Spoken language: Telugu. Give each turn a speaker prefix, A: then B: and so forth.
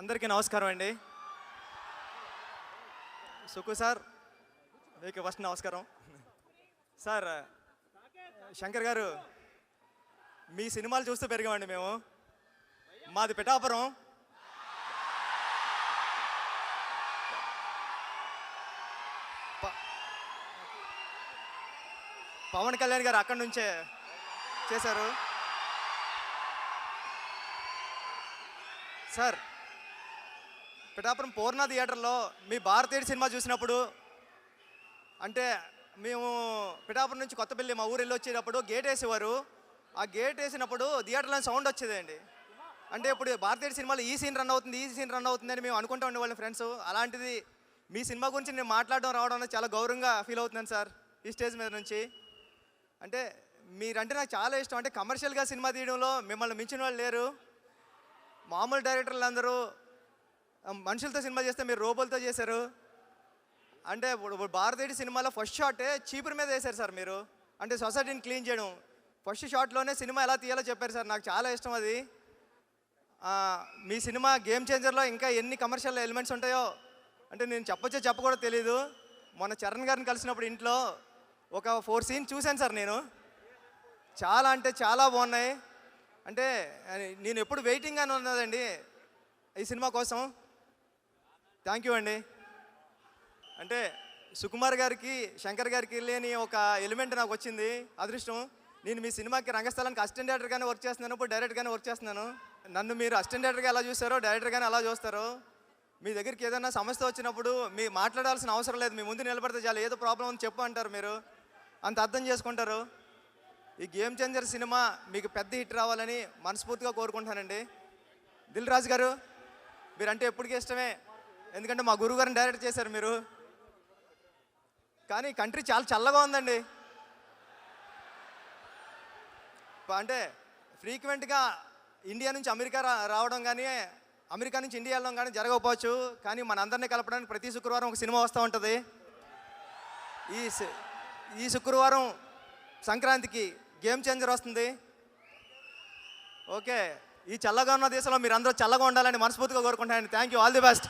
A: అందరికీ నమస్కారం అండి. సుకు సార్ మీకు ఫస్ట్ నమస్కారం. సార్ శంకర్ గారు, మీ సినిమాలు చూస్తూ పెరిగామండి మేము. మాది పిఠాపురం. పవన్ కళ్యాణ్ గారు అక్కడి నుంచే చేశారు. సార్ పిఠాపురం పూర్ణ థియేటర్లో మీ భారతీయుడు సినిమా చూసినప్పుడు, అంటే మేము పిఠాపురం నుంచి కొత్తపల్లి మా ఊరు వెళ్ళి వచ్చేటప్పుడు గేట్ వేసేవారు. ఆ గేట్ వేసినప్పుడు థియేటర్లో సౌండ్ వచ్చేదండి. అంటే ఇప్పుడు భారతీయుడు సినిమాలో ఈ సీన్ రన్ అవుతుంది, ఈ సీన్ రన్ అవుతుంది అని మేము అనుకుంటూ ఉండేవాళ్ళం ఫ్రెండ్స్. అలాంటిది మీ సినిమా గురించి నేను మాట్లాడడం రావడం అనేది చాలా గౌరవంగా ఫీల్ అవుతున్నాను సార్ ఈ స్టేజ్ మీద నుంచి. అంటే మీరంటే నాకు చాలా ఇష్టం. అంటే కమర్షియల్గా సినిమా తీయడంలో మిమ్మల్ని మించిన వాళ్ళు లేరు. మామూలు డైరెక్టర్లు అందరూ మనుషులతో సినిమా చేస్తే మీరు రోబోలతో చేశారు. అంటే ఇప్పుడు భారతీయుడి సినిమాలో ఫస్ట్ షాటే చీపురు మీద వేశారు సార్ మీరు. అంటే సొసైటీని క్లీన్ చేయడం ఫస్ట్ షాట్లోనే సినిమా ఎలా తీయాలో చెప్పారు సార్. నాకు చాలా ఇష్టం అది. మీ సినిమా గేమ్ చేంజర్లో ఇంకా ఎన్ని కమర్షియల్ ఎలిమెంట్స్ ఉంటాయో అంటే నేను చెప్పొచ్చో చెప్పకూడదు తెలీదు. మొన్న చరణ్ గారిని కలిసినప్పుడు ఇంట్లో ఒక 4 సీన్ చూశాను సార్ నేను. చాలా అంటే చాలా బాగున్నాయి. అంటే నేను ఎప్పుడు వెయిటింగ్గానే ఉన్నదండి ఈ సినిమా కోసం. థ్యాంక్ యూ అండి. అంటే సుకుమార్ గారికి శంకర్ గారికి లేని ఒక ఎలిమెంట్ నాకు వచ్చింది, అదృష్టం. నేను మీ సినిమాకి రంగస్థలానికి అసిస్టెంట్ డైరెక్టర్గానే వర్క్ చేస్తున్నాను, ఇప్పుడు డైరెక్టర్గానే వర్క్ చేస్తున్నాను. నన్ను మీరు అసిస్టెంట్ డైరెక్టర్గా ఎలా చూస్తారో డైరెక్టర్గానే అలా చూస్తారు. మీ దగ్గరికి ఏదైనా సమస్య వచ్చినప్పుడు మీ మాట్లాడాల్సిన అవసరం లేదు, మీ ముందు నిలబడితే చాలు. ఏదో ప్రాబ్లం ఉంది చెప్పు అంటారు, మీరు అంత అర్థం చేసుకుంటారు. ఈ గేమ్ చేంజర్ సినిమా మీకు పెద్ద హిట్ రావాలని మనస్ఫూర్తిగా కోరుకుంటానండి. దిల్ రాజు గారు, మీరంటే ఎప్పటికీ ఇష్టమే, ఎందుకంటే మా గురువు గారిని డైరెక్ట్ చేశారు మీరు. కానీ కంట్రీ చాలా చల్లగా ఉందండి. అంటే ఫ్రీక్వెంట్గా ఇండియా నుంచి అమెరికా రావడం కానీ అమెరికా నుంచి ఇండియా వెళ్ళడం కానీ జరగకపోవచ్చు, కానీ మనందరినీ కలపడానికి ప్రతి శుక్రవారం ఒక సినిమా వస్తూ ఉంటుంది. ఈ శుక్రవారం సంక్రాంతికి గేమ్ చేంజర్ వస్తుంది. ఓకే, ఈ చల్లగా ఉన్న దేశంలో మీరు అందరూ చల్లగా ఉండాలని మనస్ఫూర్తిగా కోరుకుంటానండి. Thank you, all the best.